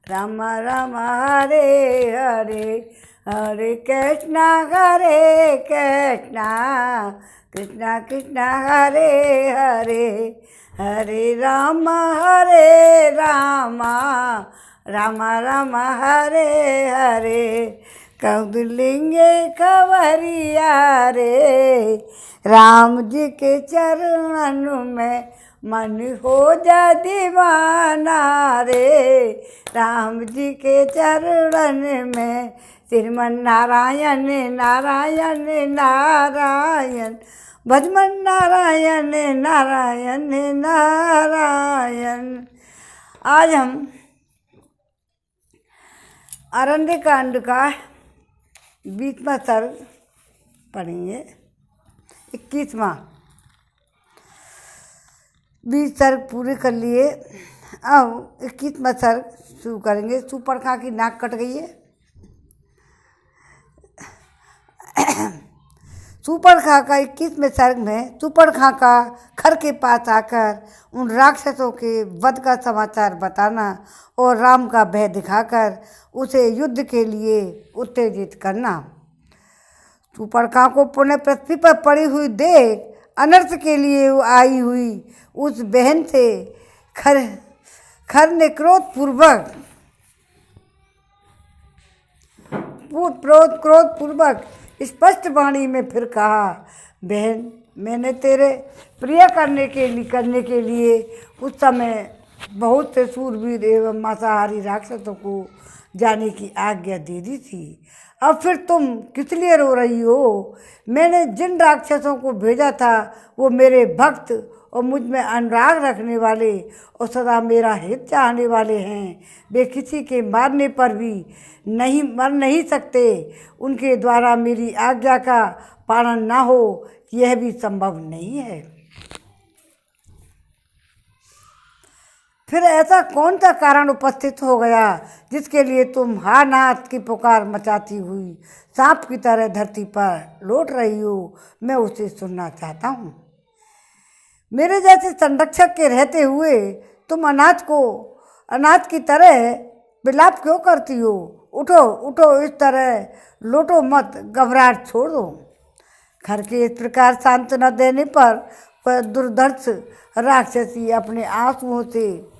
राम राम हरे हरे, हरे कृष्णा कृष्णा कृष्णा हरे हरे, हरे राम राम राम हरे हरे। कौंदलिंगे खबरिया रे, राम जी के चरणन में मन हो जा दीवाना रे। राम जी के चरण में श्रीमन नारायण नारायण नारायण, भजमन नारायण नारायण नारायण। आज हम अरण्य कांड का 20वां सर्ग पढ़ेंगे। 21वां 20 सर्ग पूरे कर लिए। अब 21वां सर्ग शुरू करेंगे। सुपर्णखा की नाक कट गई है। सुपर्णखा का 21वें सर्ग में सुपर्णखा का खर के पास आकर उन राक्षसों के वध का समाचार बताना और राम का भय दिखाकर उसे युद्ध के लिए उत्तेजित करना। सुपर्णखा को पुनः पृथ्वी पर पड़ी हुई देख अनर्थ के लिए आई हुई उस बहन से खर ने क्रोधपूर्वक स्पष्ट वाणी में फिर कहा, बहन, मैंने तेरे प्रिय करने के लिए उस समय बहुत से सूरवीर एवं मांसाहारी राक्षसों को जाने की आज्ञा दे दी थी। अब फिर तुम किस लिए रो रही हो? मैंने जिन राक्षसों को भेजा था वो मेरे भक्त और मुझ में अनुराग रखने वाले और सदा मेरा हित चाहने वाले हैं। वे किसी के मारने पर भी मर नहीं सकते। उनके द्वारा मेरी आज्ञा का पालन ना हो यह भी संभव नहीं है। फिर ऐसा कौन सा कारण उपस्थित हो गया जिसके लिए तुम हा नाथ की पुकार मचाती हुई सांप की तरह धरती पर लौट रही हो? मैं उसे सुनना चाहता हूँ। मेरे जैसे संरक्षक के रहते हुए तुम अनाथ की तरह विलाप क्यों करती हो? उठो उठो, इस तरह लौटो मत, घबराहट छोड़ दो। खर के इस प्रकार सांत्वना देने पर दुर्धर्ष राक्षसी अपने आंसुओं से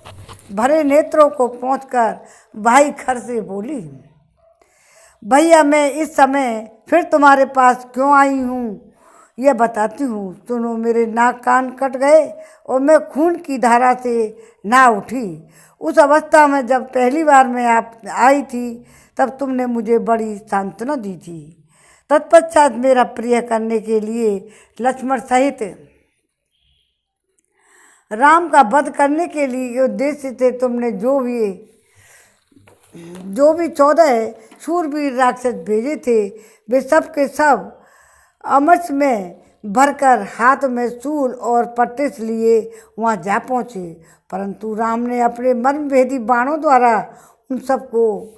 भरे नेत्रों को पोंछकर भाई खर से बोली, भैया, मैं इस समय फिर तुम्हारे पास क्यों आई हूँ यह बताती हूँ। सुनो, मेरे नाक कान कट गए और मैं खून की धारा से ना उठी। उस अवस्था में जब पहली बार मैं आप आई थी तब तुमने मुझे बड़ी सांत्वना दी थी। तत्पश्चात मेरा प्रिय करने के लिए लक्ष्मण सहित राम का वध करने के लिए उद्देश्य से तुमने जो भी 14 शूरवीर राक्षस भेजे थे वे सब के सब अमरस में भरकर हाथ में शूल और पट्टिस लिए वहाँ जा पहुँचे। परंतु राम ने अपने मर्मभेदी बाणों द्वारा उन सबको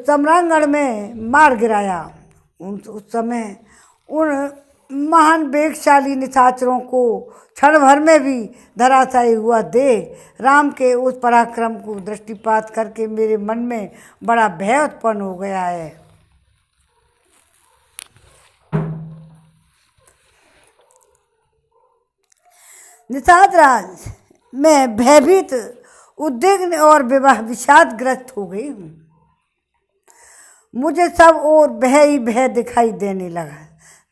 सम्रांगण में मार गिराया। उस समय उन महान वेगशाली निशाचरों को क्षण भर में भी धराशायी हुआ देख राम के उस पराक्रम को दृष्टिपात करके मेरे मन में बड़ा भय उत्पन्न हो गया है। निषादराज, मैं भयभीत, उद्विग्न और विषादग्रस्त हो गई हूँ। मुझे सब ओर भय ही भय दिखाई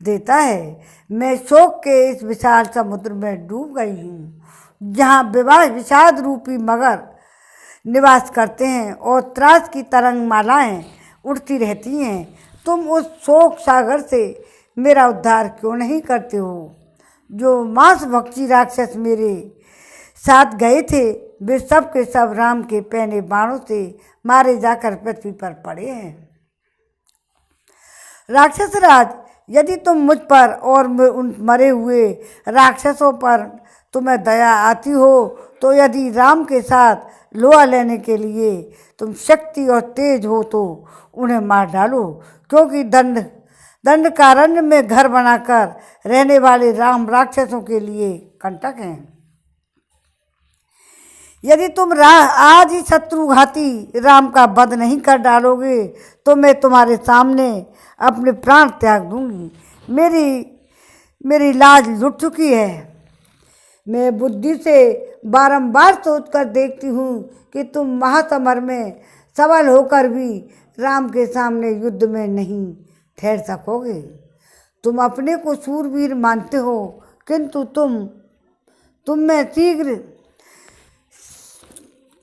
देता है। मैं शोक के इस विशाल समुद्र में डूब गई हूँ जहाँ विषाद रूपी मगर निवास करते हैं और त्रास की तरंग मालाएँ उठती रहती हैं। तुम उस शोक सागर से मेरा उद्धार क्यों नहीं करते हो? जो मांस भक्षी राक्षस मेरे साथ गए थे वे सब के सब राम के पहने बाणों से मारे जाकर पृथ्वी पर पड़े हैं। राक्षस राज, यदि तुम मुझ पर और उन मरे हुए राक्षसों पर तुम्हें दया आती हो तो यदि राम के साथ लोहा लेने के लिए तुम शक्ति और तेज हो तो उन्हें मार डालो, क्योंकि दंडकारण्य में घर बनाकर रहने वाले राम राक्षसों के लिए कंटक हैं। यदि तुम आज ही शत्रुघाती राम का वध नहीं कर डालोगे तो मैं तुम्हारे सामने अपने प्राण त्याग दूंगी। मेरी मेरी लाज लुट चुकी है। मैं बुद्धि से बारंबार सोचकर देखती हूँ कि तुम महासमर में सबल होकर भी राम के सामने युद्ध में नहीं ठहर सकोगे। तुम अपने को शूरवीर मानते हो, किंतु तुम में शीघ्र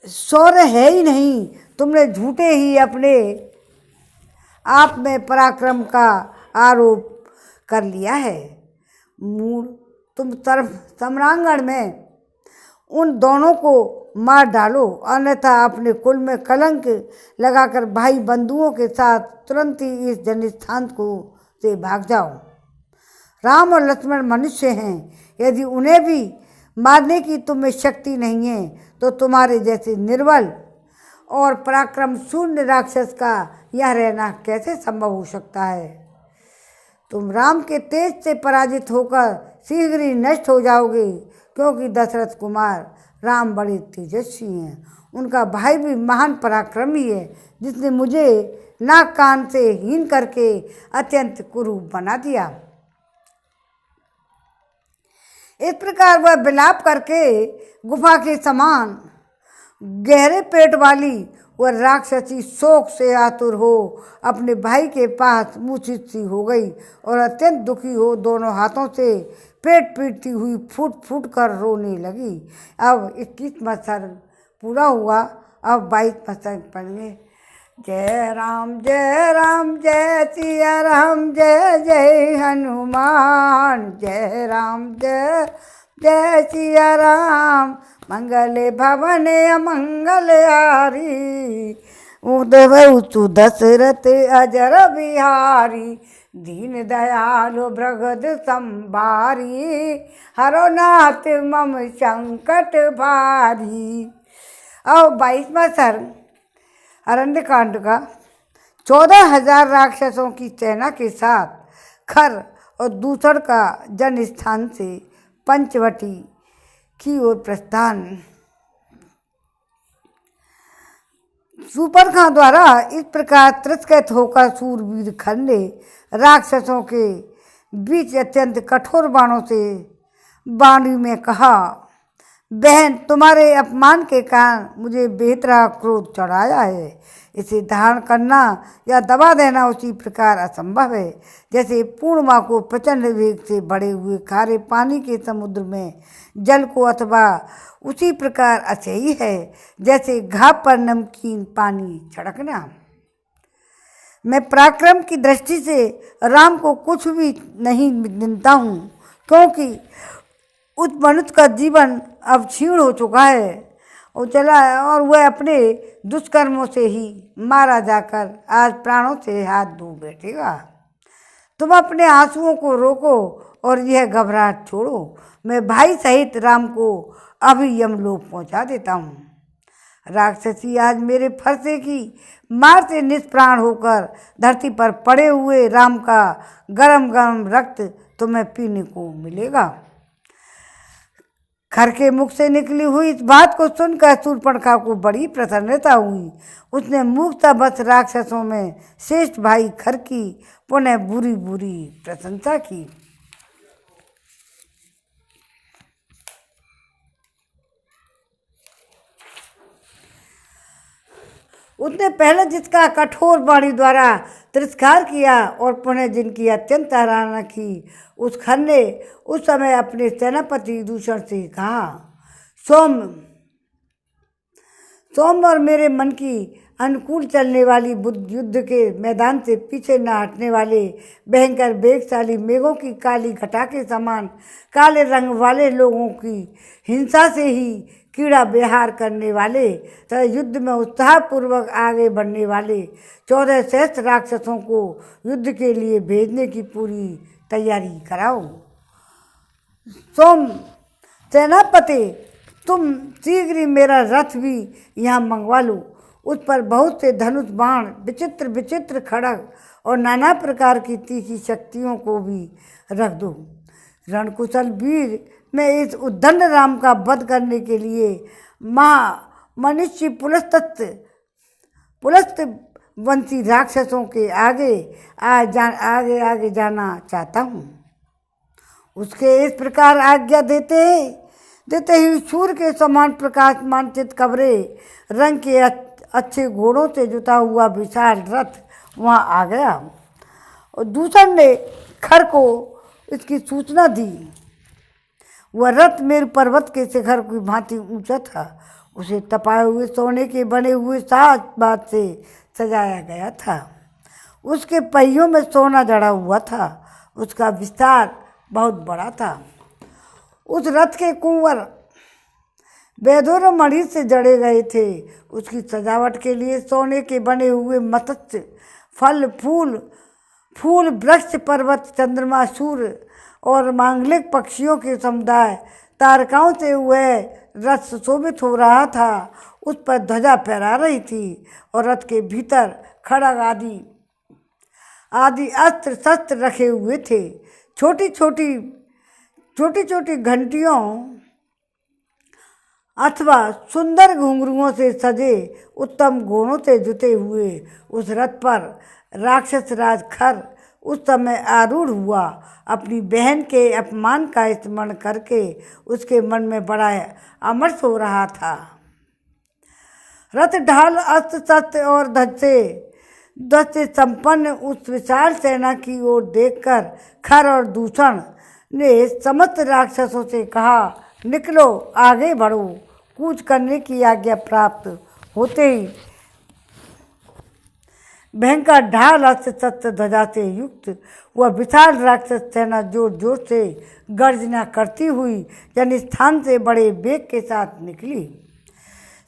शौर्य है ही नहीं। तुमने झूठे ही अपने आप में पराक्रम का आरोप कर लिया है। मूढ़, तुम सम्रांगण में उन दोनों को मार डालो, अन्यथा अपने कुल में कलंक लगाकर भाई बंधुओं के साथ तुरंत ही इस जन्मस्थान को से भाग जाओ। राम और लक्ष्मण मनुष्य हैं, यदि उन्हें भी मारने की तुम्हें शक्ति नहीं है तो तुम्हारे जैसे निर्बल और पराक्रम शून्य राक्षस का यह रहना कैसे संभव हो सकता है। तुम राम के तेज से पराजित होकर शीघ्र ही नष्ट हो जाओगे, क्योंकि दशरथ कुमार राम बड़े तेजस्वी हैं। उनका भाई भी महान पराक्रमी है, जिसने मुझे नाक कान से हीन करके अत्यंत कुरूप बना दिया। इस प्रकार वह विलाप करके गुफा के समान गहरे पेट वाली वह राक्षसी शोक से आतुर हो अपने भाई के पास मूर्छित सी हो गई और अत्यंत दुखी हो दोनों हाथों से पेट पीटती हुई फूट फूट कर रोने लगी। अब 21वां सर्ग पूरा हुआ। अब 22वां सर्ग पढ़ेंगे। जय राम जय सिया राम, जय जय हनुमान। जय राम जय सिया राम, मंगल भवन अमंगल हारी। उदयु दशरथ अजर बिहारी, दीन दयालु भ्रगद संभारी। हरो नाथ मम संकट भारी। अब 22वां सर्ग अरण्यकांड का। 14,000 राक्षसों की सेना के साथ खर और दूसर का जन स्थान से पंचवटी की ओर प्रस्थान। शूर्पणखा द्वारा इस प्रकार तिरस्कृत होकर शूरवीर खर ने राक्षसों के बीच अत्यंत कठोर बाणों से वाणी में कहा, बहन, तुम्हारे अपमान के कारण मुझे बेहतरा क्रोध चढ़ाया है। इसे धारण करना या दबा देना उसी प्रकार असंभव है जैसे पूर्णिमा को प्रचंड वेग से बढ़े हुए खारे पानी के समुद्र में जल को, अथवा उसी प्रकार असह्य है जैसे घाव पर नमकीन पानी छिड़कना। मैं पराक्रम की दृष्टि से राम को कुछ भी नहीं गिनता हूँ, क्योंकि उस मनुष्य का जीवन अब क्षीण हो चुका है और चला है, और वह अपने दुष्कर्मों से ही मारा जाकर आज प्राणों से हाथ धो बैठेगा। तुम अपने आंसुओं को रोको और यह घबराहट छोड़ो। मैं भाई सहित राम को अभी यमलोक पहुंचा देता हूँ। राक्षसी आज मेरे फरसे की मार से निष्प्राण होकर धरती पर पड़े हुए राम का गरम गरम रक्त तुम्हें पीने को मिलेगा। खर के मुख से निकली हुई इस बात को सुनकर शूर्पणखा को बड़ी प्रसन्नता हुई। उसने मूर्खतावश राक्षसों में श्रेष्ठ भाई खर की पुनः बुरी बुरी प्रशंसा की। उसने पहले जिसका कठोर वाणी द्वारा तिरस्कार किया और पुनः जिनकी अत्यंत सराहना की, उस खर ने उस समय अपने सेनापति दूषण से कहा, सोम और मेरे मन की अनुकूल चलने वाली युद्ध के मैदान से पीछे न हटने वाले भयंकर वेगशाली मेघों की काली घटा के समान काले रंग वाले लोगों की हिंसा से ही कीड़ा विहार करने वाले तथा युद्ध में उत्साहपूर्वक आगे बढ़ने वाले 14 श्रेष्ठ राक्षसों को युद्ध के लिए भेजने की पूरी तैयारी कराओ। सोम सेनापति, तुम शीघ्र ही मेरा रथ भी यहाँ मंगवा लो। उस पर बहुत से धनुष बाण, विचित्र विचित्र खड़ग और नाना प्रकार की तीखी शक्तियों को भी रख दो। रणकुशल वीर में इस उद्दंड राम का वध करने के लिए मनुष्य पुलस्त वंशी राक्षसों के आगे आगे जाना चाहता हूँ। उसके इस प्रकार आज्ञा देते ही सूर्य के समान प्रकाशमानचित कवरे रंग के अच्छे घोड़ों से जुता हुआ विशाल रथ वहाँ आ गया और दूसर ने खर को इसकी सूचना दी। वह रथ मेरु पर्वत के शिखर की भांति ऊंचा था। उसे तपाए हुए सोने के बने हुए सात बात से सजाया गया था। उसके पहियों में सोना जड़ा हुआ था। उसका विस्तार बहुत बड़ा था। उस रथ के कुंवर बेदोर मणि से जड़े गए थे। उसकी सजावट के लिए सोने के बने हुए मत्स्य फल फूल वृक्ष पर्वत चंद्रमा सूर्य और मांगलिक पक्षियों के समुदाय तारकाओं से वह रथ सुशोभित हो रहा था। उस पर ध्वजा फहरा रही थी और रथ के भीतर खड़ग आदि अस्त्र शस्त्र रखे हुए थे। छोटी छोटी घंटियों अथवा सुंदर घुंघरुओं से सजे उत्तम घोड़ों से जुते हुए उस रथ पर राक्षस राज खर उस समय आरूढ़ हुआ। अपनी बहन के अपमान का स्मरण करके उसके मन में बड़ा अमर्ष हो रहा था। रथ ढाल अस्त्र शस्त्र और ध्वज से संपन्न उस विशाल सेना की ओर देखकर खर और दूषण ने समस्त राक्षसों से कहा, निकलो, आगे बढ़ो। कूच करने की आज्ञा प्राप्त होते ही भयंकर ढाल अस्त्र शस्त्र ध्वजा से युक्त वह विशाल राक्षस सेना जोर जोर से गर्जना करती हुई जन स्थान से बड़े वेग के साथ निकली।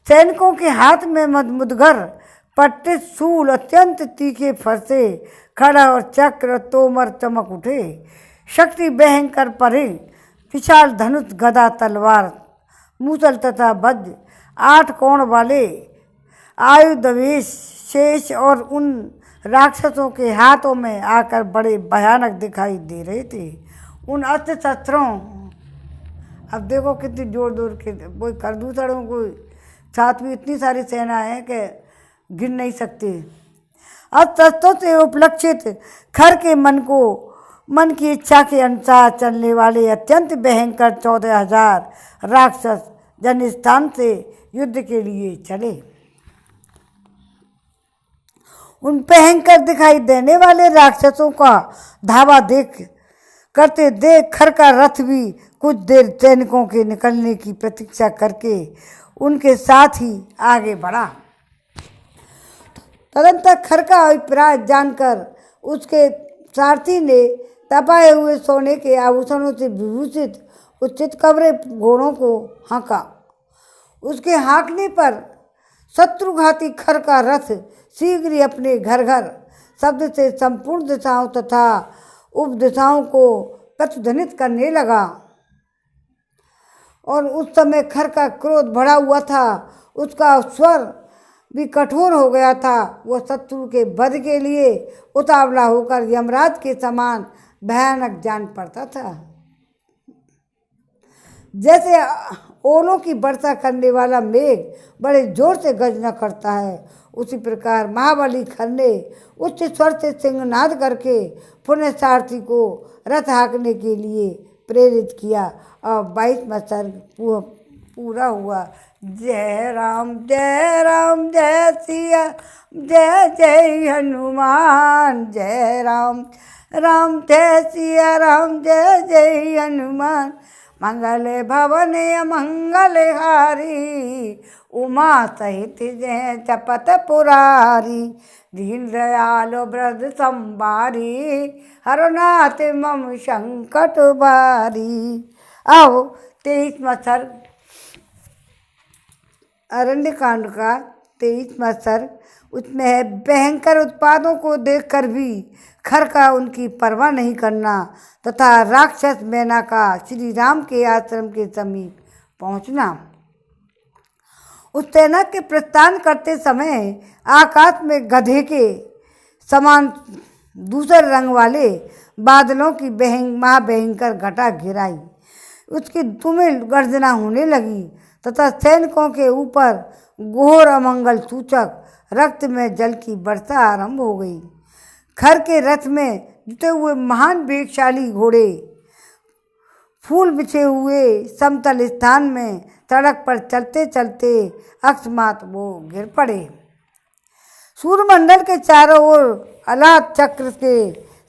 सैनिकों के हाथ में मुदगर पट्टे शूल अत्यंत तीखे फरसे खड़ा और चक्र तोमर चमक उठे। शक्ति भयंकर परे विशाल धनुष गदा तलवार मूसल तथा वज्र 8 कोण वाले आयुधवेश शेष और उन राक्षसों के हाथों में आकर बड़े भयानक दिखाई दे रहे थे। उन अस्त्र शस्त्रों, अब देखो कितनी जोर के कोई खरदूषणों को साथ में इतनी सारी सेना है कि गिन नहीं सकते। अस्त्र शस्त्रों से उपलक्षित खर के मन की इच्छा के अनुसार चलने वाले अत्यंत भयंकर 14,000 राक्षस जन स्थान से युद्ध के लिए चले। उन भयंकर दिखाई देने वाले राक्षसों का धावा देख खर का रथ भी कुछ देर सैनिकों के निकलने की प्रतीक्षा करके उनके साथ ही आगे बढ़ा। तदंतर खर का अभिप्राय जानकर उसके सारथी ने तपाए हुए सोने के आभूषणों से विभूषित उस चितकबरे घोड़ों को हाँका। उसके हाँकने पर शत्रुघाती खर का रथ शीघ्र ही अपने घर शब्द से संपूर्ण दिशाओं तथा उप दिशाओं को प्रतिध्वनित करने लगा। और उस समय खर का क्रोध बढ़ा हुआ था। उसका स्वर भी कठोर हो गया था। वह शत्रु के वध के लिए उतावला होकर यमराज के समान भयानक जान पड़ता था। जैसे ओलों की वर्षा करने वाला मेघ बड़े जोर से गर्जना करता है, उसी प्रकार महाबली खर ने उच्च स्वर से सिंहनाद करके पुण्य सारथी को रथ हाँकने के लिए प्रेरित किया। और 22वां सर्ग पूरा हुआ। जय राम जय सिया जय जय हनुमान। जय राम जय सिया राम जय जय हनुमान। मंगल भवन मंगल हारी उमा सहित जय जपत पुरारी। दीन दयालो ब्रज संबारी हरनाथ मम संकट बारी। आओ 23वां सर्ग अरण्य कांड का 23वां सर्ग। उसमें है भयंकर उत्पादों को देखकर भी खर का उनकी परवाह नहीं करना तथा राक्षस मैना का श्री राम के आश्रम के समीप पहुंचना। उस सेना के प्रस्थान करते समय आकाश में गधे के समान दूसरे रंग वाले बादलों की महाभयंकर घटा घिराई। उसकी धूमिल गर्जना होने लगी तथा सैनिकों के ऊपर घोर अमंगल सूचक रक्त में जल की वर्षा आरंभ हो गई। खर के रथ में जुटे हुए महान वेगशाली घोड़े फूल बिछे हुए समतल स्थान में सड़क पर चलते चलते अकस्मात वो गिर पड़े। सूर्यमंडल के चारों ओर अलाद चक्र के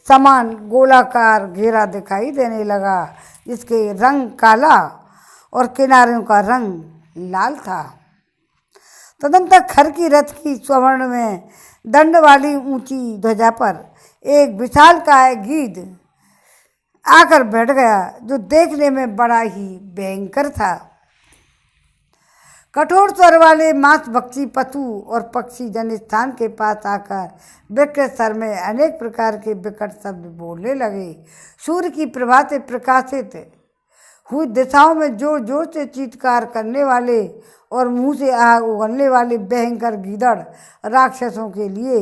समान गोलाकार घेरा दिखाई देने लगा, जिसके रंग काला और किनारों का रंग लाल था। तदंतर खर की रथ की स्वर्ण में दंड वाली ऊंची ध्वजा पर एक विशालकाय गीध आकर बैठ गया, जो देखने में बड़ा ही भयंकर था। कठोर स्वर वाले मांस भक्षी पशु और पक्षी जन स्थान के पास आकर विकट स्वर में अनेक प्रकार के विकट शब्द बोलने लगे। सूर्य की प्रभा से प्रकाशित हुई दिशाओं में जोर जोर से चीत्कार करने वाले और मुंह से आग उगलने वाले भयंकर गीदड़ राक्षसों के लिए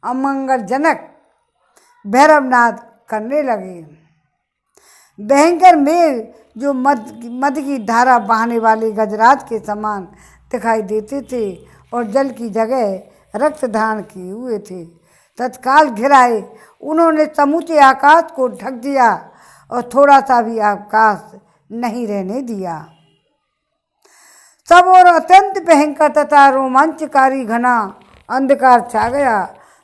अमंगलजनक भैरवनाद करने लगे। भयंकर मेघ जो मद की धारा बहाने वाले गजराज के समान दिखाई देते थे और जल की जगह रक्त धारण किए हुए थे, तत्काल घिर आए। उन्होंने समूचे आकाश को ढक दिया और थोड़ा सा भी आकाश नहीं रहने दिया। सब और अत्यंत भयंकर तथा रोमांचकारी घना अंधकार छा गया।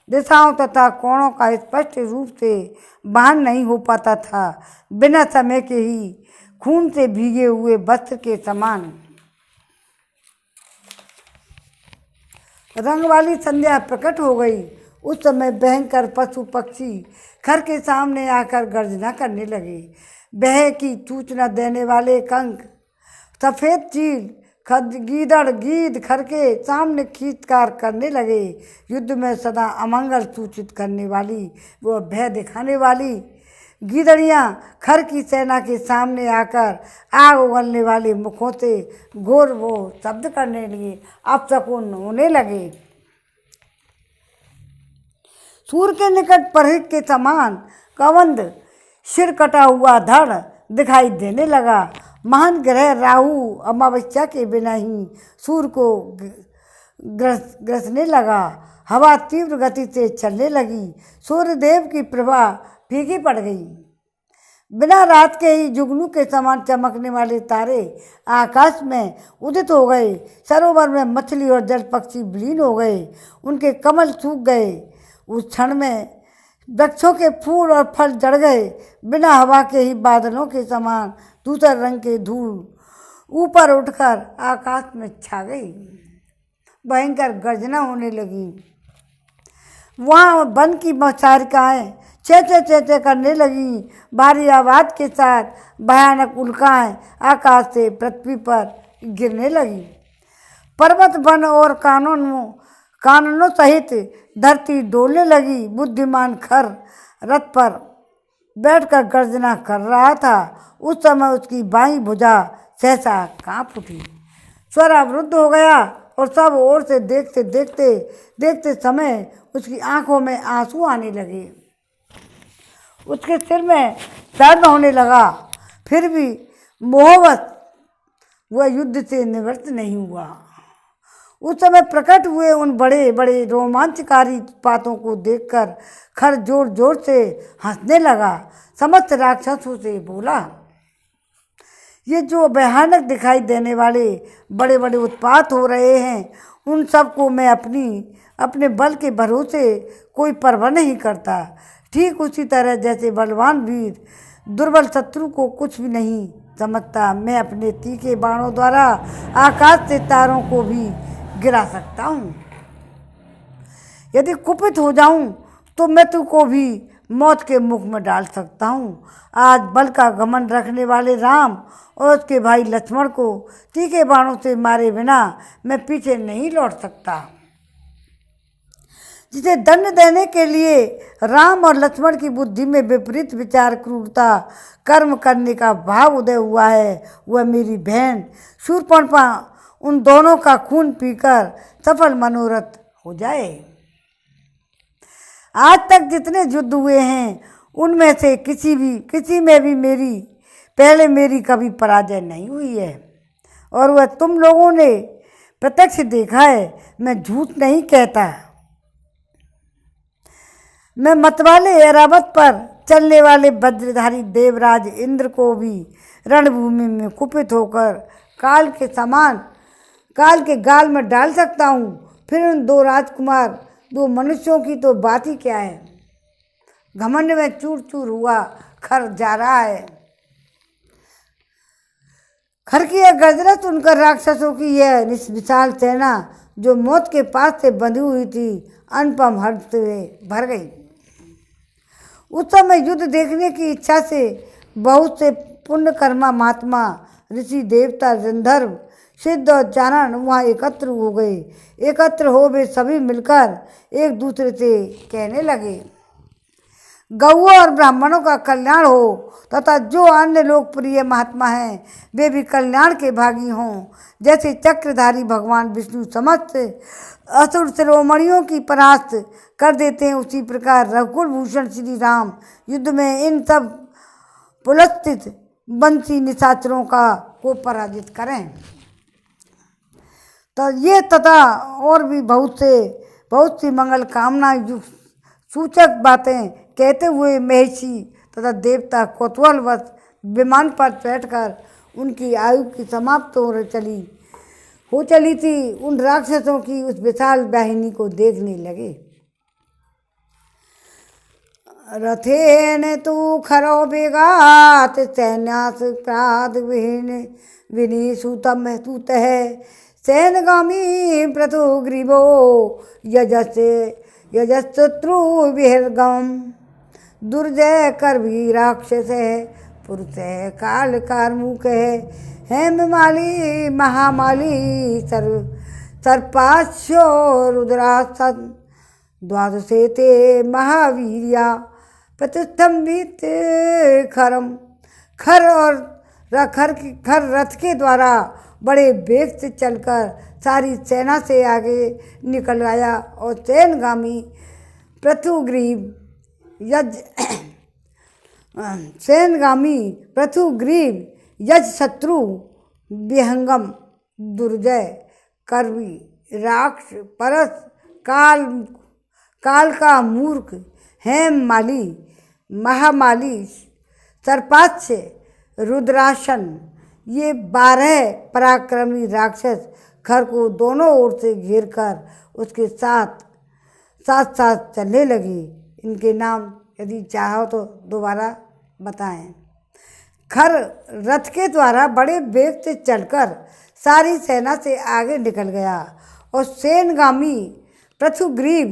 दिशाओं तथा कोणों का स्पष्ट रूप से भान नहीं हो पाता था। बिना समय के ही खून से भीगे हुए वस्त्र के समान रंग वाली संध्या प्रकट हो गई। उस समय भयंकर पशु पक्षी खर के सामने आकर गर्जना करने लगे। भय की सूचना देने वाले कंक सफेद चील गीदड़ गीद खर के सामने खींचकार करने लगे। युद्ध में सदा अमंगल सूचित करने वाली वो भय दिखाने वाली गीदड़ियाँ खर की सेना के सामने आकर आग उगलने वाले मुखों से घोर वो शब्द करने लगे, अपशकुन होने लगे। सूर्य के निकट परित के समान कवंद सिर कटा हुआ धड़ दिखाई देने लगा। महान ग्रह राहु अमावस्या के बिना ही सूर्य को ग्रसने लगा। हवा तीव्र गति से चलने लगी। सूर्यदेव की प्रभा फीकी पड़ गई। बिना रात के ही जुगनू के समान चमकने वाले तारे आकाश में उदित हो गए। सरोवर में मछली और जल पक्षी विलीन हो गए। उनके कमल सूख गए। उस क्षण में वृक्षों के फूल और फल जड़ गए। बिना हवा के ही बादलों के समान दूसरे रंग के धूल ऊपर उठकर आकाश में छा गई। भयंकर गर्जना होने लगी। वहाँ वन की मचारिकाएँ चेचे करने लगी। भारी आवाज के साथ भयानक उल्काएँ आकाश से पृथ्वी पर गिरने लगी। पर्वत वन और कानूनों सहित धरती डोलने लगी। बुद्धिमान खर रथ पर बैठकर गर्जना कर रहा था। उस समय उसकी बाईं भुजा सहसा कांप उठी। स्वर अवरुद्ध हो गया और सब ओर से देखते समय उसकी आंखों में आंसू आने लगे। उसके सिर में दर्द होने लगा। फिर भी मोहवश वह युद्ध से निवृत्त नहीं हुआ। उस समय प्रकट हुए उन बड़े बड़े रोमांचकारी बातों को देखकर खर जोर जोर से हंसने लगा। समस्त राक्षसों से बोला, ये जो भयानक दिखाई देने वाले बड़े बड़े उत्पात हो रहे हैं, उन सबको मैं अपने बल के भरोसे कोई परवाह नहीं करता। ठीक उसी तरह जैसे बलवान वीर दुर्बल शत्रु को कुछ भी नहीं समझता, मैं अपने तीखे बाणों द्वारा आकाश से तारों को भी गिरा सकता हूँ। यदि कुपित हो जाऊँ तो मृत्यु को भी मौत के मुख में डाल सकता हूँ। आज बल का घमंड रखने वाले राम और उसके भाई लक्ष्मण को तीखे बाणों से मारे बिना मैं पीछे नहीं लौट सकता। जिसे दंड देने के लिए राम और लक्ष्मण की बुद्धि में विपरीत विचार क्रूरता कर्म करने का भाव उदय हुआ है, वह मेरी बहन शूर्पणखा उन दोनों का खून पीकर सफल मनोरथ हो जाए। आज तक जितने युद्ध हुए हैं उनमें से किसी में भी पहले मेरी कभी पराजय नहीं हुई है और वह तुम लोगों ने प्रत्यक्ष देखा है। मैं झूठ नहीं कहता। मैं मतवाले ऐरावत पर चलने वाले वज्रधारी देवराज इंद्र को भी रणभूमि में कुपित होकर काल के गाल में डाल सकता हूँ। फिर उन दो राजकुमार, दो मनुष्यों की तो बात ही क्या है। घमंड में चूर चूर हुआ खर जा रहा है। खर की यह गर्जना सुनकर राक्षसों की यह विशाल सेना जो मौत के पास से बंधी हुई थी अनुपम हर्ष से भर गई। उस समय युद्ध देखने की इच्छा से बहुत से पुण्यकर्मा महात्मा, ऋषि, देवता, गंधर्व, सिद्ध और चारण वहाँ एकत्र हो गए। एकत्र हो वे सभी मिलकर एक दूसरे से कहने लगे, गौओं और ब्राह्मणों का कल्याण हो तथा जो अन्य लोकप्रिय महात्मा हैं वे भी कल्याण के भागी हों। जैसे चक्रधारी भगवान विष्णु समस्त असुर शिरोमणियों की परास्त कर देते हैं, उसी प्रकार रघुकुल भूषण श्री राम युद्ध में इन सब पुलस्थित बंसी निशाचरों को पराजित करें। तो ये तथा और भी बहुत सी मंगल कामना सूचक बातें कहते हुए महर्षि तथा देवता कौतूहलवश विमान पर बैठकर उनकी आयु की समाप्त हो चली थी उन राक्षसों की उस विशाल वाहिनी को देखने लगे। रथेन तू खरो बेगात सैन्यास प्राद विनी सूतम सूत है सैनगामी प्रतु ग्रीवो यजशत्रु विहर्गम दुर्जय कर भी राक्षस है पुरुष है काल कार्मुक है हेममाली महामाली सर्पाश्यो रुद्रासन द्वादशे ते महावीर्या प्रतिष्ठम्भित खर रथ के द्वारा बड़े वेग से चलकर सारी सेना से आगे निकल आया और सैनगामी पृथुग्रीव यज शत्रु विहंगम दुर्जय करवी राक्ष परस काल का मूर्ख हेममाली महामाली सर्पाक्ष रुद्रासन ये 12 पराक्रमी राक्षस खर को दोनों ओर से घेरकर उसके साथ चलने लगे। इनके नाम यदि चाहो तो दोबारा बताएं। खर रथ के द्वारा बड़े वेग से चलकर सारी सेना से आगे निकल गया और सैनगामी पृथुग्रीव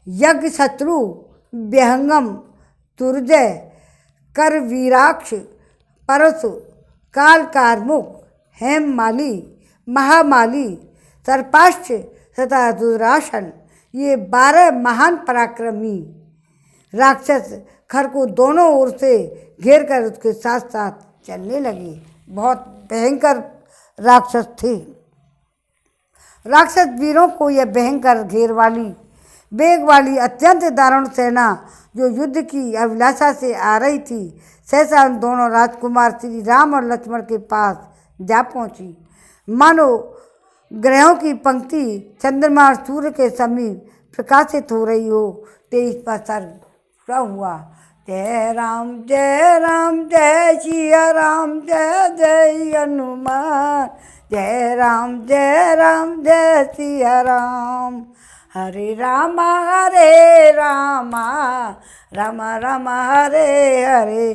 यज्ञ शत्रु विहंगम दुर्जय कर वीराक्ष परशु काल कार्मुक हेममाली महामाली सर्पाश्च तथा दुरासन ये 12 महान पराक्रमी राक्षस खर को दोनों ओर से घेर कर उसके साथ साथ चलने लगे। बहुत भयंकर राक्षस थे। राक्षस वीरों को यह भयंकर घेर वाली वेग वाली अत्यंत दारुण सेना जो युद्ध की अभिलाषा से आ रही थी सहसा उन दोनों राजकुमार श्री राम और लक्ष्मण के पास जा पहुंची। मानो ग्रहों की पंक्ति चंद्रमा और सूर्य के समीप प्रकाशित हो रही हो। तेज पर सर हुआ, जय राम जय सिया राम जय जय हनुमान, जय राम जय सिया राम, हरे राम राम राम हरे हरे,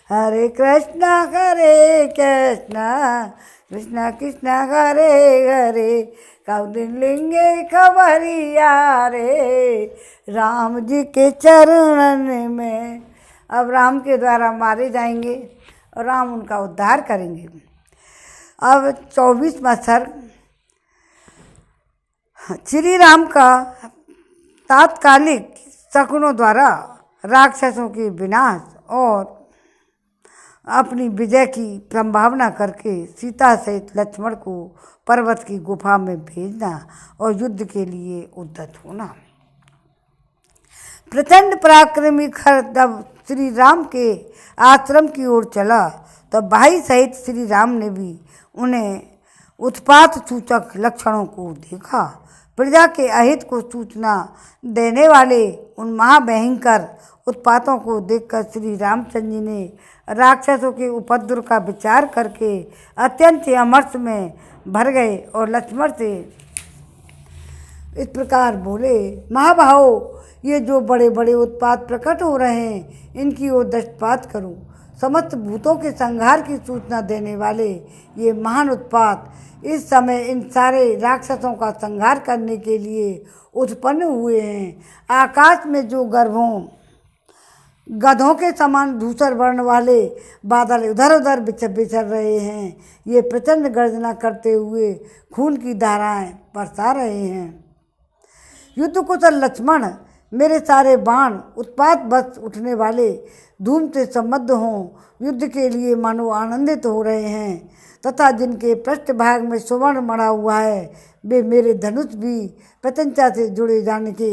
हरे कृष्ण कृष्ण कृष्ण हरे हरे, कौंडिन्य खबरिया रे राम जी के चरणन में। अब राम के द्वारा मारे जाएंगे और राम उनका उद्धार करेंगे। अब 24वां सर्ग। श्री राम का तात्कालिक शकुनों द्वारा राक्षसों के विनाश और अपनी विजय की संभावना करके सीता सहित लक्ष्मण को पर्वत की गुफा में भेजना और युद्ध के लिए उद्यत होना। प्रचंड पराक्रमी खर तब श्री राम के आश्रम की ओर चला, तो भाई सहित श्री राम ने भी उन्हें उत्पात सूचक लक्षणों को देखा। प्रजा के अहित को सूचना देने वाले उन महाभयंकर उत्पातों को देखकर श्री रामचंद्र जी ने राक्षसों के उपद्रव का विचार करके अत्यंत अमर्ष में भर गए और लक्ष्मण से इस प्रकार बोले, महाभाव, ये जो बड़े बड़े उत्पात प्रकट हो रहे हैं, इनकी ओर दृष्टिपात करो। समस्त भूतों के संहार की सूचना देने वाले ये महान उत्पात इस समय इन सारे राक्षसों का संहार करने के लिए उत्पन्न हुए हैं। आकाश में जो गधों के समान धूसर वर्ण वाले बादल इधर उधर बिछर रहे हैं, ये प्रचंड गर्जना करते हुए खून की धाराएं बरसा रहे हैं। युद्ध कुशल लक्ष्मण, मेरे सारे बाण उत्पात बस उठने वाले धूम से सम्बद्ध हों, युद्ध के लिए मानो आनंदित हो रहे हैं, तथा जिनके पृष्ठभाग में सुवर्ण मढ़ा हुआ है, वे मेरे धनुष भी प्रत्यंचा से जुड़े जाने के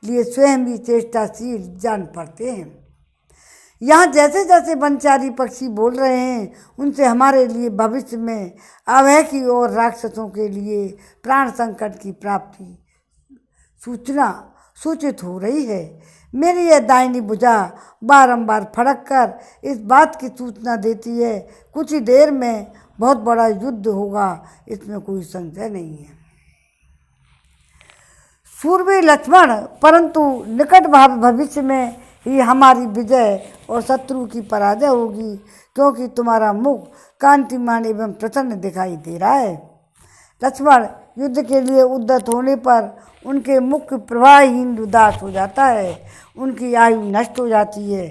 लिए स्वयं ही चेष्टाशील जान पड़ते हैं। यहाँ जैसे जैसे वनचारी पक्षी बोल रहे हैं, उनसे हमारे लिए भविष्य में अभय की और राक्षसों के लिए प्राण संकट की प्राप्ति सूचना सूचित हो रही है। मेरी यह दाहिनी भुजा बारंबार फड़क कर इस बात की सूचना देती है, कुछ ही देर में बहुत बड़ा युद्ध होगा, इसमें कोई संशय नहीं है। सूरवीर लक्ष्मण, परंतु निकट भविष्य में ही हमारी विजय और शत्रु की पराजय होगी, क्योंकि तुम्हारा मुख कांतिमान एवं प्रसन्न दिखाई दे रहा है। लक्ष्मण, युद्ध के लिए उद्यत होने पर उनके मुख प्रवाहहीन उदास हो जाता है, उनकी आयु नष्ट हो जाती है।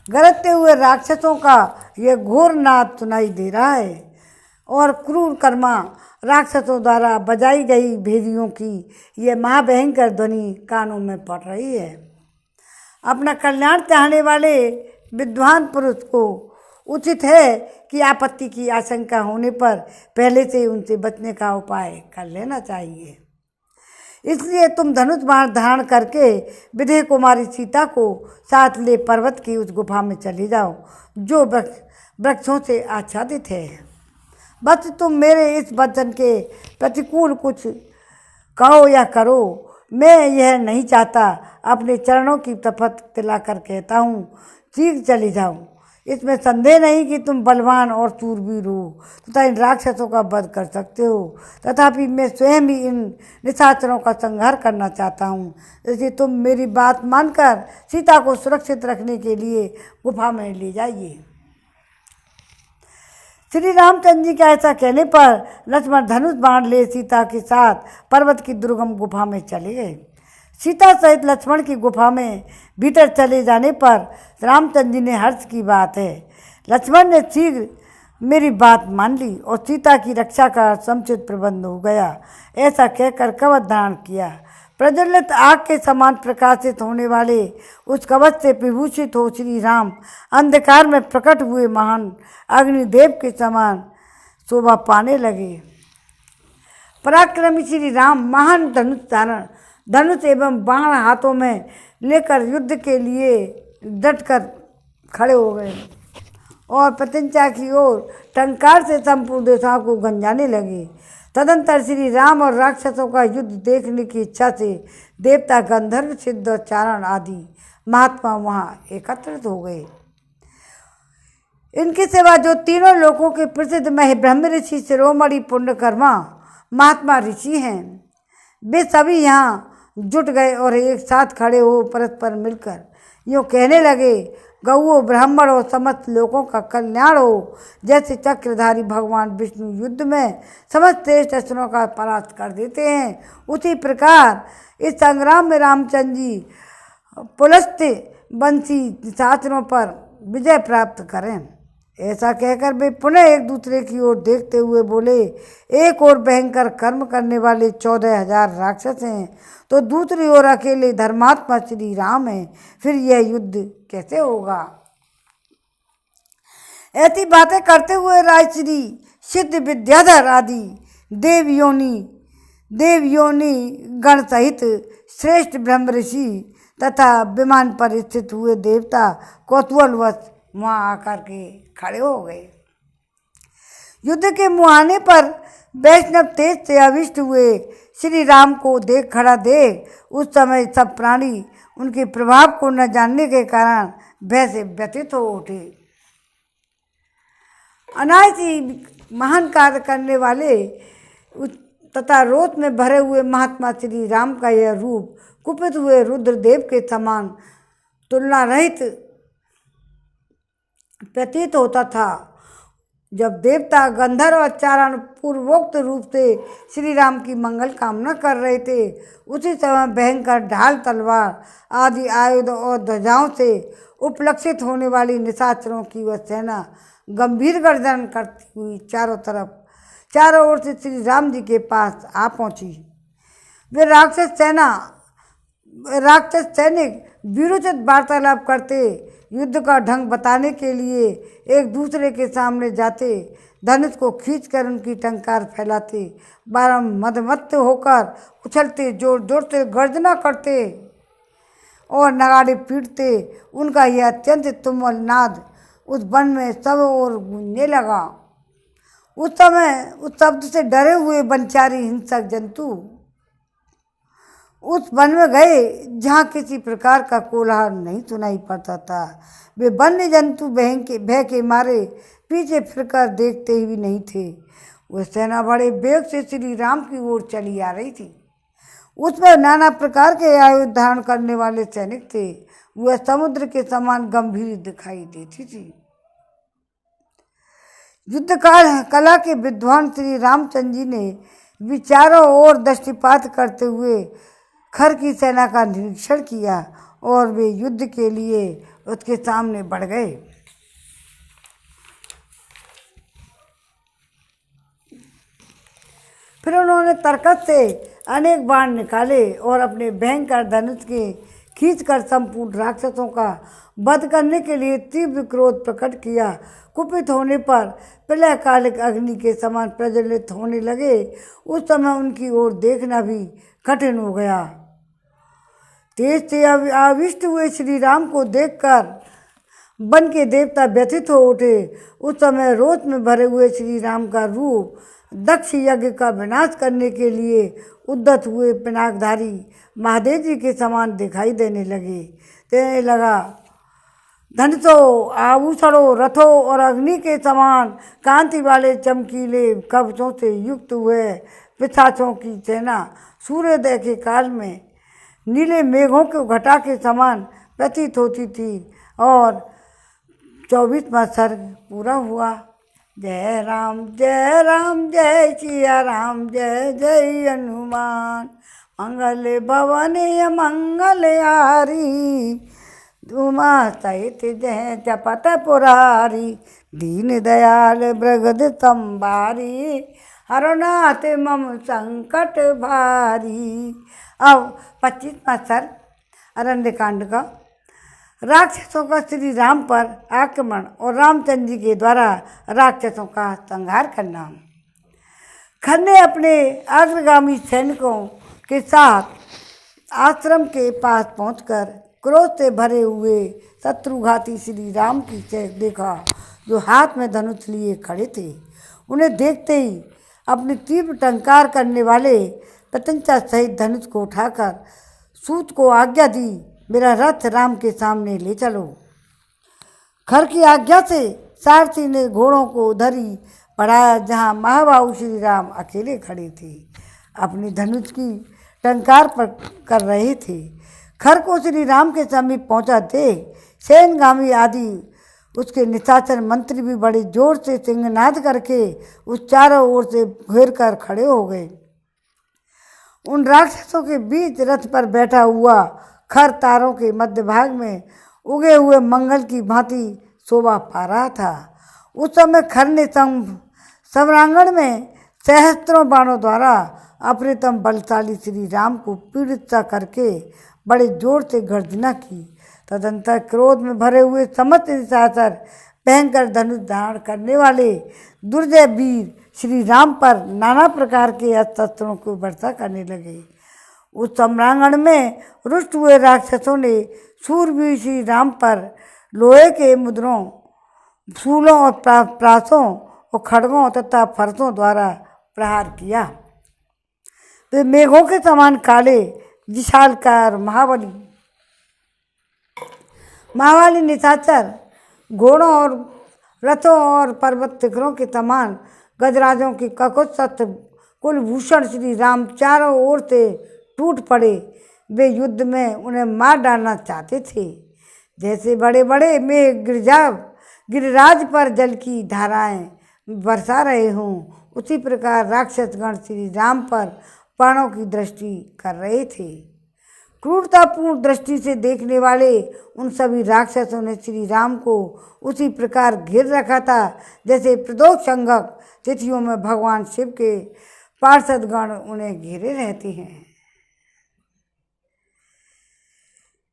गरजते हुए राक्षसों का यह घोर नाद सुनाई दे रहा है और क्रूर कर्मा राक्षसों द्वारा बजाई गई भेदियों की यह महाभयंकर ध्वनि कानों में पड़ रही है। अपना कल्याण चाहने वाले विद्वान पुरुष को उचित है कि आपत्ति की आशंका होने पर पहले से उनसे बचने का उपाय कर लेना चाहिए। इसलिए तुम धनुष बाण धारण करके विदेह कुमारी सीता को साथ ले पर्वत की उस गुफा में चले जाओ, जो वृक्षों से आच्छादित है। बस तुम मेरे इस वचन के प्रतिकूल कुछ कहो या करो, मैं यह नहीं चाहता। अपने चरणों की तपत दिलाकर कहता हूँ, शीघ्र चले जाओ। इसमें संदेह नहीं कि तुम बलवान और शूरवीर हो तथा इन राक्षसों का वध कर सकते हो, तथापि मैं स्वयं ही इन निशाचरों का संहार करना चाहता हूँ। इसलिए तुम मेरी बात मानकर सीता को सुरक्षित रखने के लिए गुफा में ले जाइए। श्री रामचंद्र जी के ऐसा कहने पर लक्ष्मण धनुष बाण ले सीता के साथ पर्वत की दुर्गम गुफा में चले गए। सीता सहित लक्ष्मण की गुफा में भीतर चले जाने पर रामचंद्र जी ने हर्ष की बात है। लक्ष्मण ने शीघ्र मेरी बात मान ली और सीता की रक्षा का समुचित प्रबंध हो गया। ऐसा कहकर कवच धारण किया। प्रज्वलित आग के समान प्रकाशित होने वाले उस कवच से विभूषित हो श्री राम अंधकार में प्रकट हुए महान अग्निदेव के समान शोभा पाने लगे। पराक्रमी श्री राम महान धनुष एवं बाण हाथों में लेकर युद्ध के लिए डटकर खड़े हो गए और प्रत्यंचा की ओर टंकार से संपूर्ण देशों को गंजाने लगे। तदंतर श्री राम और राक्षसों का युद्ध देखने की इच्छा से देवता, गंधर्व, सिद्ध और चारण आदि महात्मा वहाँ एकत्रित हो गए। इनके सिवा जो तीनों लोकों के प्रसिद्ध ब्रह्म ऋषि शिरोमणि पुण्यकर्मा महात्मा ऋषि हैं, वे सभी यहाँ जुट गए और एक साथ खड़े हो परस्पर मिलकर यूँ कहने लगे, गौ, ब्राह्मण और समस्त लोगों का कल्याण हो। जैसे चक्रधारी भगवान विष्णु युद्ध में समस्त श्रेष्ठ अस्त्रों का परास्त कर देते हैं, उसी प्रकार इस संग्राम में रामचंद्र जी पुलस्त बंसी निशाचरों पर विजय प्राप्त करें। ऐसा कहकर वे पुनः एक दूसरे की ओर देखते हुए बोले, एक ओर भयंकर कर्म करने वाले 14,000 राक्षस हैं, तो दूसरी ओर अकेले धर्मात्मा श्री राम हैं। फिर यह युद्ध कैसे होगा? ऐसी बातें करते हुए राजश्री सिद्ध विद्याधर आदि देव योनि देव योनि गण सहित श्रेष्ठ ब्रह्म ऋषि तथा विमान पर स्थित हुए देवता कौतूहलवश वहाँ आकर के खड़े हो गए। युद्ध के मुहाने पर वैष्णव तेज से आविष्ट हुए श्री राम को खड़ा देख उस समय सब प्राणी उनके प्रभाव को न जानने के कारण भय से व्यथित हो उठे। अनायास ही महान कार्य करने वाले तथा रोष में भरे हुए महात्मा श्री राम का यह रूप कुपित हुए रुद्रदेव के समान तुलना रहित प्रतीत होता था। जब देवता गंधर्व और चारण पूर्वोक्त रूप से श्री राम की मंगल कामना कर रहे थे, उसी समय भयंकर ढाल तलवार आदि आयुध और ध्वजाओं से उपलक्षित होने वाली निशाचरों की वह सेना गंभीर गर्जन करती हुई चारों ओर से श्री राम जी के पास आ पहुंची। वे राक्षस सैनिक वीरोचित वार्तालाप करते, युद्ध का ढंग बताने के लिए एक दूसरे के सामने जाते, धनुष को खींचकर उनकी टंकार फैलाते, बारम मदमत्त होकर उछलते, जोर जोर से गर्जना करते और नगाड़े पीटते। उनका यह अत्यंत तुमुल नाद उस वन में सब ओर गूंजने लगा। उस समय उस शब्द से डरे हुए वनचारी हिंसक जंतु उस वन में गए जहाँ किसी प्रकार का कोलाहल नहीं सुनाई पड़ता था। वे वन्य जंतु भय के मारे पीछे फिरकर देखते ही नहीं थे। वह सेना बड़े वेग से श्री राम की ओर चली आ रही थी। उसमें नाना प्रकार के आयुध धारण करने वाले सैनिक थे। वह समुद्र के समान गंभीर दिखाई देती थी। युद्ध कला के विद्वान श्री रामचंद्र जी ने विचारों ओर दृष्टिपात करते हुए खर की सेना का निरीक्षण किया और वे युद्ध के लिए उसके सामने बढ़ गए। फिर उन्होंने तरकत से अनेक बाण निकाले और अपने भयंकर धनुष के खींचकर संपूर्ण राक्षसों का वध करने के लिए तीव्र क्रोध प्रकट किया। कुपित होने पर प्रलयकालिक अग्नि के समान प्रज्वलित होने लगे। उस समय उनकी ओर देखना भी कठिन हो गया। तेज से आविष्ट हुए श्री राम को देखकर वन के देवता व्यथित हो उठे। उस समय रोष में भरे हुए श्री राम का रूप दक्ष यज्ञ का विनाश करने के लिए उद्यत हुए पिनाकधारी महादेव जी के समान दिखाई देने लगा। धनुषों, आभूषणों, रथों और अग्नि के समान कांति वाले चमकीले कवचों से युक्त हुए पिशाचों की सेना सूर्योदय के काल में नीले मेघों के घटा के समान प्रतीत होती थी। और 24वां सर्ग पूरा हुआ। जय राम जय सिया राम, जय जय हनुमान। मंगल भवन मंगल हारी, उमा सहित जय जपत पुरारी। दीन दयाल ब्रगद संबारी, हरनाथ मम संकट भारी। अब 25वां सर्ग अरण्यकांड का। राक्षसों का श्री राम पर आक्रमण और रामचंद्र जी के द्वारा राक्षसों का संहार करना। खर ने अपने अग्रगामी सैनिकों के साथ आश्रम के पास पहुंचकर क्रोध से भरे हुए शत्रुघाती श्री राम की देखा, जो हाथ में धनुष लिए खड़े थे। उन्हें देखते ही अपनी तीव्र टंकार करने वाले प्रत्यंचा सहित धनुष को उठाकर सूत को आज्ञा दी, मेरा रथ राम के सामने ले चलो। खर की आज्ञा से सारथी ने घोड़ों को उधर ही बढ़ाया जहाँ महाबाहु श्री राम अकेले खड़े थे, अपनी धनुष की टंकार कर रहे थे। खर को श्री राम के समीप पहुँचा देख सेनगामी आदि उसके निशाचर मंत्री भी बड़े जोर से सिंहनाद करके उस चारों ओर से घेर कर खड़े हो गए। उन राक्षसों के बीच रथ पर बैठा हुआ खर तारों के मध्य भाग में उगे हुए मंगल की भांति शोभा पा रहा था। उस समय खर ने सम्रांगण में सहस्त्रों बाणों द्वारा अप्रितम बलशाली श्री राम को पीड़ित सा करके बड़े जोर से गर्जना की। तदंतर क्रोध में भरे हुए समस्त निशाचर भयंकर धनुष धारण करने वाले दुर्जय वीर श्री राम पर नाना प्रकार के अस्त्रों को वर्षा करने लगे। उस सम्रांगण में रुष्ट हुए राक्षसों ने शूरवीर श्री राम पर लोहे के मुद्रों, शूलों और प्रासों और खड्गों तथा फरसों द्वारा प्रहार किया। वे मेघों के समान काले, विशालकार महावाली निशाचर घोड़ों और रथों और पर्वत शिखरों के समान गजराजों की ककुत्सत कुलभूषण श्री राम चारों ओर से टूट पड़े। वे युद्ध में उन्हें मार डालना चाहते थे। जैसे बड़े बड़े मेघ गिरिराज पर जल की धाराएं बरसा रहे हों, उसी प्रकार राक्षसगण श्री राम पर बाणों की दृष्टि कर रहे थे। क्रूरतापूर्ण दृष्टि से देखने वाले उन सभी राक्षसों ने श्री राम को उसी प्रकार घेर रखा था जैसे प्रदोष संगक तिथियों में भगवान शिव के पार्षदगण उन्हें घेरे रहते हैं।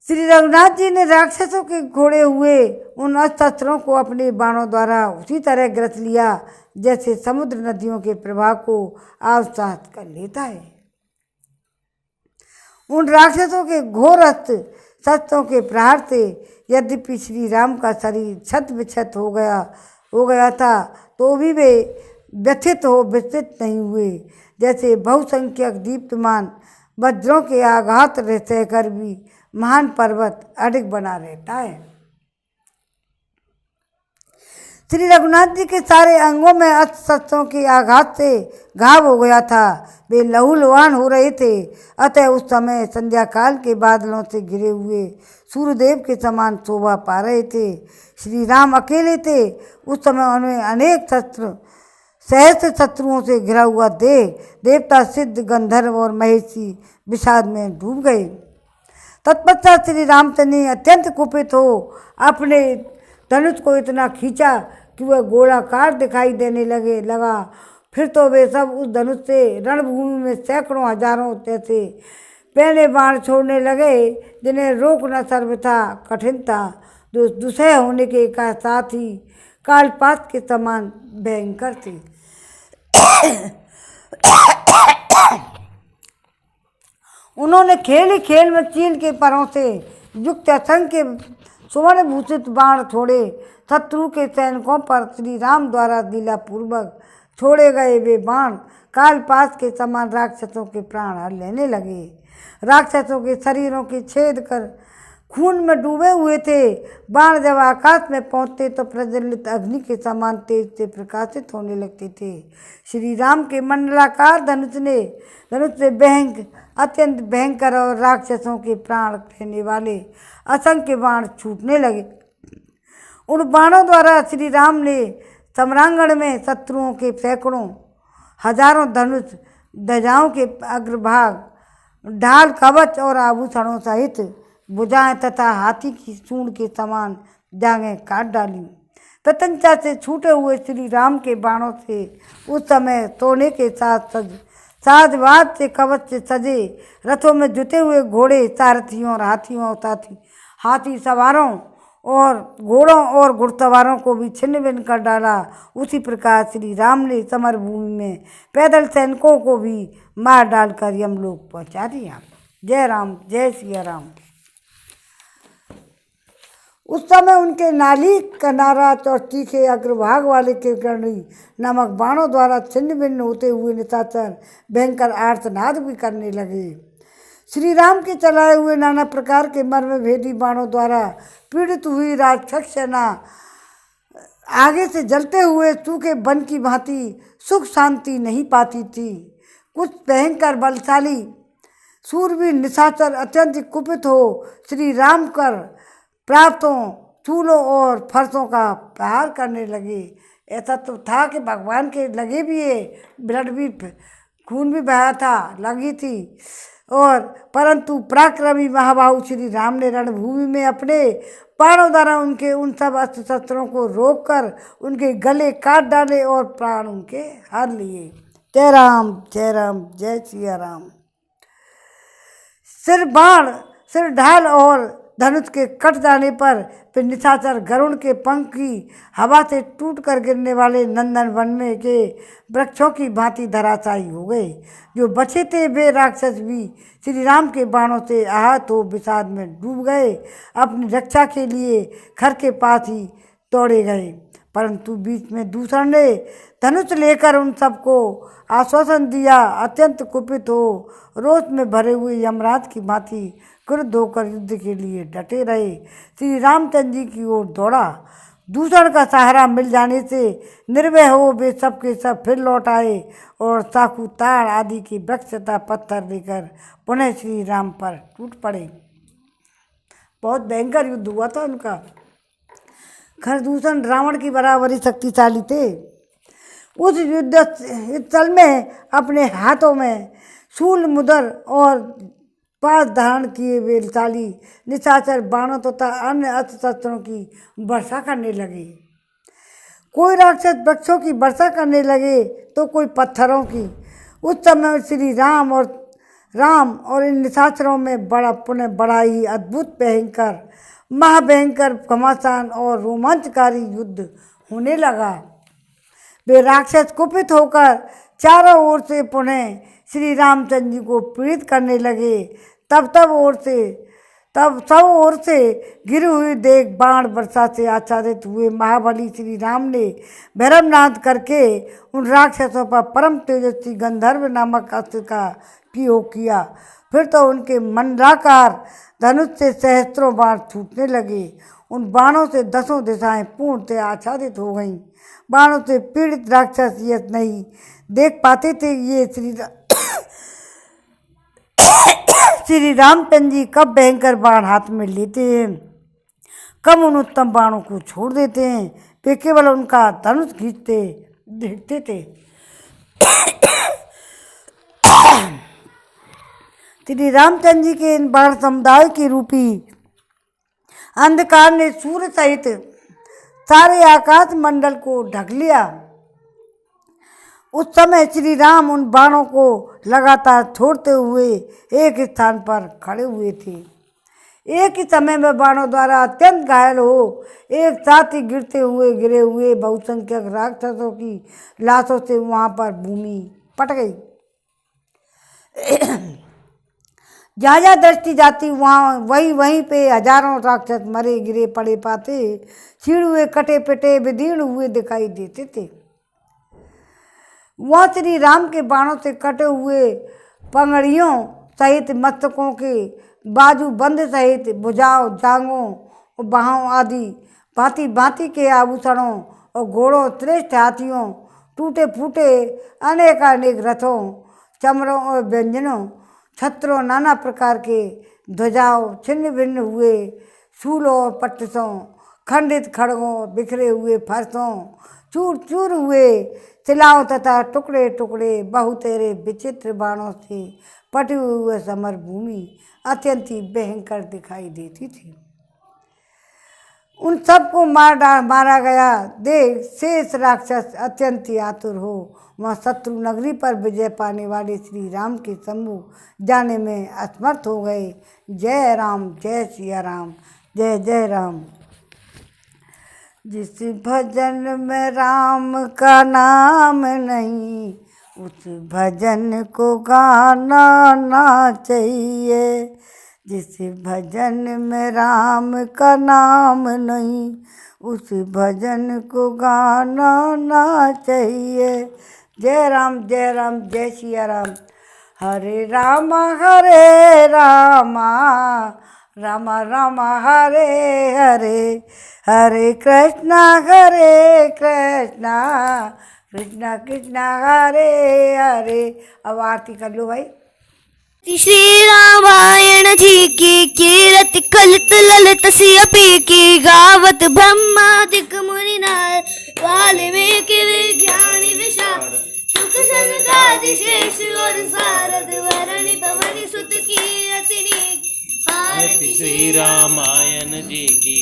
श्री रघुनाथ जी ने राक्षसों के घोड़े हुए उन अस्त्रों को अपने बाणों द्वारा उसी तरह ग्रस लिया जैसे समुद्र नदियों के प्रवाह को आत्मसात कर लेता है। उन राक्षसों के घोर शस्त्रों के प्रहार से यद्यपि श्री राम का शरीर छत विक्षत हो गया था, तो भी वे व्यथित नहीं हुए। जैसे बहुसंख्यक दीप्तमान वज्रों के आघात सहकर भी महान पर्वत अडिग बना रहता है। श्री रघुनाथ जी के सारे अंगों में अस्त्रों के आघात से घाव हो गया था। वे लहूलुहान हो रहे थे। अतः उस समय संध्या काल के बादलों से घिरे हुए सूर्यदेव के समान शोभा पा रहे थे। श्री राम अकेले थे। उस समय उन्हें अनेक सहस्त्र शत्रुओं से घिरा हुआ देवता, सिद्ध, गंधर्व और महेशी विषाद में डूब गए। तत्पश्चात श्री रामचंद्र ने अत्यंत कुपित हो अपने धनुष को इतना खींचा कि वह गोलाकार दिखाई देने लगा। फिर तो वे सब उस धनुष से रणभूमि में सैकड़ों हजारों जैसे पहले बाण छोड़ने लगे, जिन्हें रोकना सर्वथा कठिन था, जो दुसह होने के साथ ही कालपात के समान भयंकर थे। उन्होंने खेल ही खेल में चील के परों से युक्त असंख्य सुवर्ण भूषित बाण छोड़े। शत्रु के सैनिकों पर श्री राम द्वारा लीलापूर्वक छोड़े गए वे बाण कालपास के समान राक्षसों के प्राण हर लेने लगे। राक्षसों के शरीरों के छेद कर खून में डूबे हुए थे। बाण जब आकाश में पहुंचते तो प्रज्वलित अग्नि के समान तेज से प्रकाशित होने लगते थे। श्री राम के मंडलाकार धनुष से अत्यंत भयंकर और राक्षसों के प्राण लेने वाले असंख्य बाण छूटने लगे। उन बाणों द्वारा श्री राम ने सम्रांगण में शत्रुओं के सैकड़ों हजारों धनुष, ध्वजाओं के अग्रभाग, ढाल, कवच और आभूषणों सहित भुजाएं तथा हाथी की सूंड के समान जांघें काट डाली। प्रत्यंचा से छूटे हुए श्री राम के बाणों से उस समय सोने के साथ साजवाद से कवच से सजे रथों में जुटे हुए घोड़े, सारथियों और हाथी सवारों और घोड़ों और घुड़सवारों को भी छिन्न भिन्न कर डाला। उसी प्रकार श्री राम ने समरभूमि में पैदल सैनिकों को भी मार डालकर यमलोक पहुंचा दिया। जय राम, जय सिया राम। उस समय उनके नाली, कनारात और तीखे अग्रभाग वाले किरकरणी नामक बाणों द्वारा छिन्न भिन्न होते हुए निशाचर भयंकर आर्तनाद भी करने लगे। श्री राम के चलाए हुए नाना प्रकार के मर्म भेदी बाणों द्वारा पीड़ित हुई राक्षस सेना आगे से जलते हुए सूखे वन की भांति सुख शांति नहीं पाती थी। कुछ भयंकर बलशाली सूरवीर निशाचर अत्यंत कुपित हो श्री राम कर प्राप्तों, चूलों और फरसों का प्रहार करने लगे। ऐसा तो था कि भगवान के लगे भी है, ब्लड भी, खून भी बहा था, लगी थी, और परंतु पराक्रमी महाबाहु श्री राम ने रणभूमि में अपने बाणों द्वारा उनके उन सब अस्त्र शस्त्रों को रोककर उनके गले काट डाले और प्राण उनके हर लिए। जय राम, जय राम, जय सिया राम। सिर बाण, सिर ढाल और धनुष के कट जाने पर फिर निशाचर गरुड़ के पंख की हवा से टूट कर गिरने वाले नंदन वन में के वृक्षों की भांति धराशायी हो गए। जो बचे थे वे राक्षस भी श्री राम के बाणों से आहत हो विषाद में डूब गए। अपनी रक्षा के लिए खर के पास ही दौड़े गए, परंतु बीच में दूसर ने धनुष लेकर उन सबको आश्वासन दिया। अत्यंत कुपित हो रोष में भरे हुए यमराज की भांति क्रुद्ध होकर युद्ध के लिए डटे रहे। श्री रामचंद्र जी की ओर दौड़ा। दूसर का सहारा मिल जाने से निर्भय हो वे सब के सब फिर लौट आए और चाकू ताड़ आदि की वृक्ष तथा पत्थर लेकर पुनः श्री राम पर टूट पड़े। बहुत भयंकर युद्ध हुआ था उनका। खरदूषण रावण की बराबरी शक्तिशाली थे। उस युद्ध स्थल में अपने हाथों में शूल मुदर और पास धारण किए वेलशाली निशाचर बाणों तथा अन्य अस्त्र शस्त्रों की वर्षा करने लगे। कोई राक्षस वृक्षों की वर्षा करने लगे तो कोई पत्थरों की। उस समय श्री राम और इन निशाचरों में बड़ा ही अद्भुत भयंकर महाभयंकर घमासान और रोमांचकारी युद्ध होने लगा। वे राक्षस कुपित होकर चारों ओर से पुनः श्री रामचंद्र जी को पीड़ित करने लगे। तब सब ओर से गिरी हुई देख बाण वर्षा से आच्छादित हुए महाबली श्री राम ने भैरवनाद करके उन राक्षसों पर परम तेजस्वी गंधर्व नामक अस्त्र का प्रयोग किया। फिर तो उनके मंडलाकार धनुष से सहस्त्रों बाण छूटने लगे। उन बाणों से दसों दिशाएं पूर्णतः आच्छादित हो गईं। बाणों से पीड़ित राक्षस यह नहीं देख पाते थे ये श्री रामचंद्र जी कब भयंकर बाण हाथ में लेते हैं, कब उन उत्तम बाणों को छोड़ देते हैं। वे केवल उनका धनुष खींचते देखते थे। श्री रामचंद्र जी के इन बाण समुदाय के रूपी अंधकार ने सूर्य सहित सारे आकाश मंडल को ढक लिया। उस समय श्री राम उन बाणों को लगातार छोड़ते हुए एक स्थान पर खड़े हुए थे। एक ही समय में बाणों द्वारा अत्यंत घायल हो एक साथ ही गिरे हुए बहुसंख्यक राक्षसों की लाशों से वहां पर भूमि पट गई। जहाँ दृष्टि जाती वहीं पे हजारों राक्षस मरे गिरे पड़े पाते छीड़ हुए कटे पिटे विदीर्ण हुए दिखाई देते थे। वह श्री राम के बाणों से कटे हुए पंगड़ियों सहित मस्तकों के बाजू बंद सहित भुजाओं जांघों और बाहों आदि भांति भांति के आभूषणों और घोड़ों श्रेष्ठ हाथियों टूटे फूटे अनेकानेक रथों चमरों और व्यंजनों छत्रों नाना प्रकार के ध्वजाओं छिन्न भिन्न हुए शूलों और पट्टिसों खंडित खड़गों बिखरे हुए फरसों चूर चूर हुए शिलाओं तथा टुकड़े टुकड़े बहुतेरे विचित्र बाणों से पटी हुए समर भूमि अत्यंत ही भयंकर दिखाई देती थी। उन सबको मारा गया देख शेष राक्षस अत्यंत ही आतुर हो वहाँ शत्रु नगरी पर विजय पाने वाले श्री राम के सम्मुख जाने में असमर्थ हो गए। जय राम जय सिया राम जय जय राम। जिस भजन में राम का नाम नहीं उस भजन को गाना ना चाहिए। जिस भजन में राम का नाम नहीं उस भजन को गाना ना चाहिए। जय राम जय सिया राम। हरे राम राम राम हरे हरे हरे कृष्णा कृष्णा कृष्णा हरे हरे। अब आरती कर लो भाई। श्री रामायण जी की कीरति कलित ललित सियपी की गावत ब्रह्मादिक मुनि नार वाल्मीकि विज्ञानी विशाल सुख सनकादि शेष और सारद वरणि पवनि सुत कीरति आरती श्री रामायण जी की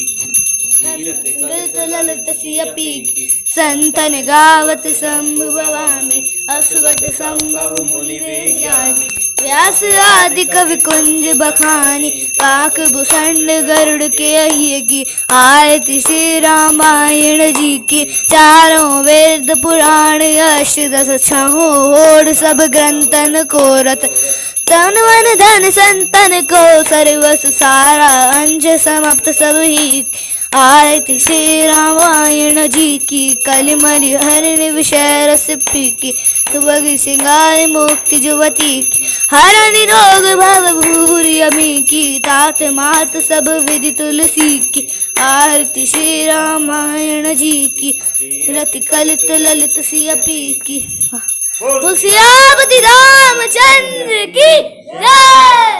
कलित ललित सियपी की संतन गावत संभवामि असुवट संभव मुनि विज्ञानी व्यास आदि कवि कुंज बखानी काक भूषण गरुड़ के अहिए की आरती श्री रामायण जी की। चारों वेद पुराण अष्टदश छहों होड़ सब ग्रंथन को रत तन मन धन संतन को सर्वस सारा अंश समाप्त सब ही। आरती श्री रामायण जी की कलिमलि हरिण विषय रस पीकी सुबह सिंगार मुक्ति जुवती की हर निरोग भव भूरि अमी की तात मात सब विधि तुलसी की। आरती श्री रामायण जी की रति कलित ललित सियपी की। सियापति रामचंद्र की जय।